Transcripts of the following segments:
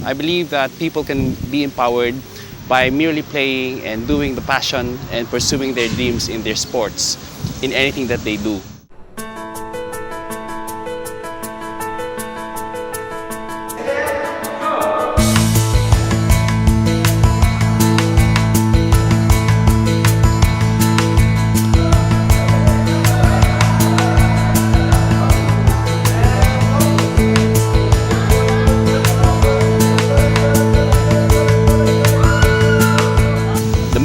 I believe that people can be empowered by merely playing and doing the passion and pursuing their dreams in their sports, in anything that they do.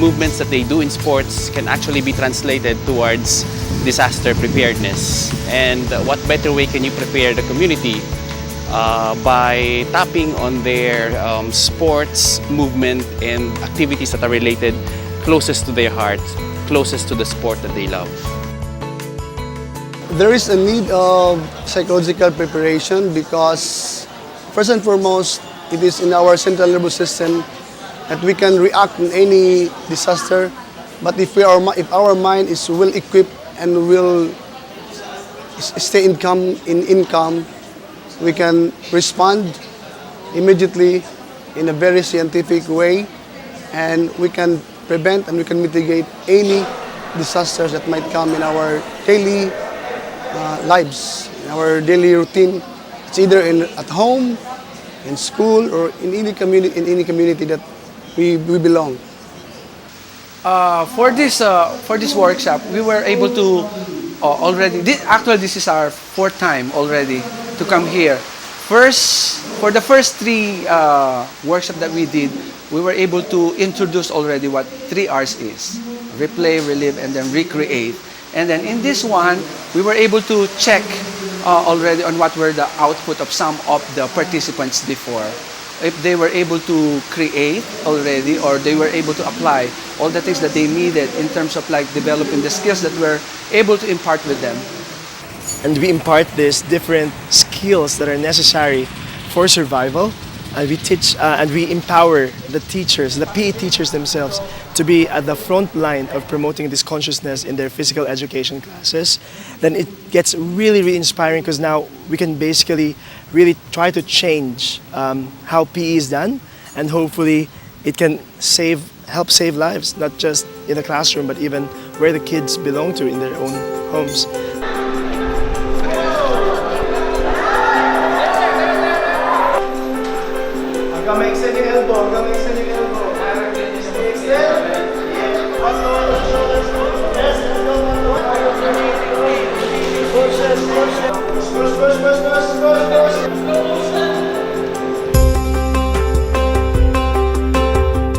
Movements that they do in sports can actually be translated towards disaster preparedness. And what better way can you prepare the community by tapping on their sports movement and activities that are related closest to their heart, closest to the sport that they love. There is a need of psychological preparation because first and foremost, it is in our central nervous system that we can react in any disaster. But if our mind is well equipped and will stay in calm, we can respond immediately in a very scientific way, and we can prevent and we can mitigate any disasters that might come in our daily lives, in our daily routine. It's either at home, in school, or in any community that we belong. For this workshop, we were able to already. Actually, this is our fourth time already to come here. For the first three workshops that we did, we were able to introduce already what 3 R's is: replay, relive, and then recreate. And then in this one, we were able to check already on what were the output of some of the participants before. If they were able to create already, or they were able to apply all the things that they needed in terms of like developing the skills that we're able to impart with them. And we impart these different skills that are necessary for survival, and we teach and we empower the teachers, the PE teachers themselves, to be at the front line of promoting this consciousness in their physical education classes. Then it gets really, really inspiring because now we can basically really try to change how PE is done, and hopefully it can help save lives, not just in the classroom, but even where the kids belong to in their own homes.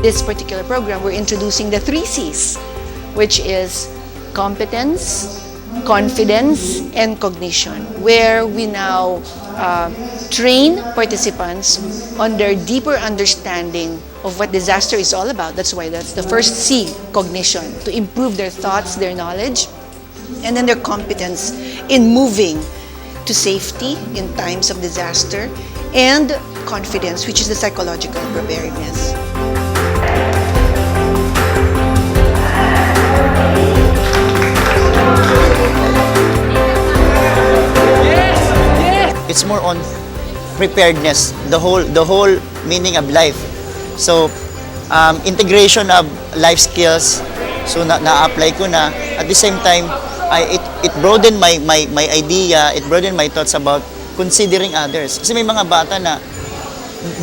This particular program, we're introducing the 3 C's, which is competence, confidence, and cognition, where we now train participants on their deeper understanding of what disaster is all about. That's why that's the first C, cognition, to improve their thoughts, their knowledge, and then their competence in moving to safety in times of disaster, and confidence, which is the psychological preparedness. It's more on preparedness, the whole meaning of life. So integration of life skills, so na-apply ko na. At the same time, it broadened my idea, it broadened my thoughts about considering others. Kasi may mga bata na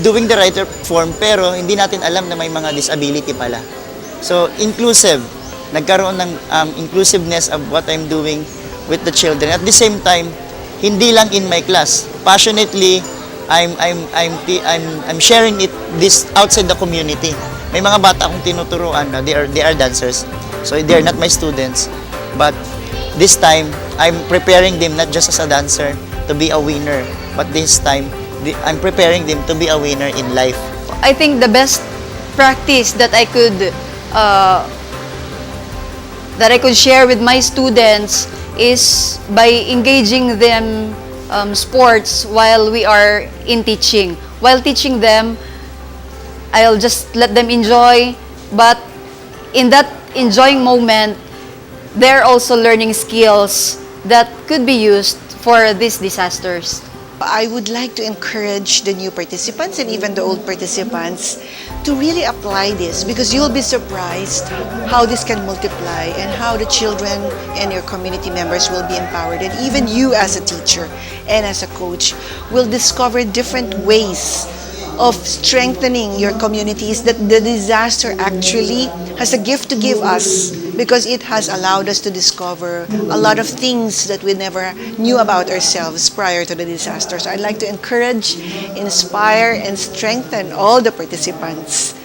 doing the right form pero hindi natin alam na may mga disability pala. So inclusive, nagkaroon ng inclusiveness of what I'm doing with the children. At the same time, hindi lang in my class. Passionately, I'm sharing this outside the community. May mga bata akong tinuturuan na they are dancers. So they are not my students. But this time, I'm preparing them not just as a dancer to be a winner, but this time I'm preparing them to be a winner in life. I think the best practice that I could share with my students is by engaging them sports while we are in teaching. While teaching them, I'll just let them enjoy, but in that enjoying moment, they're also learning skills that could be used for these disasters. I would like to encourage the new participants and even the old participants to really apply this, because you'll be surprised how this can multiply and how the children and your community members will be empowered, and even you as a teacher and as a coach will discover different ways of strengthening your communities that the disaster actually has a gift to give us, because it has allowed us to discover a lot of things that we never knew about ourselves prior to the disaster. So I'd like to encourage, inspire, and strengthen all the participants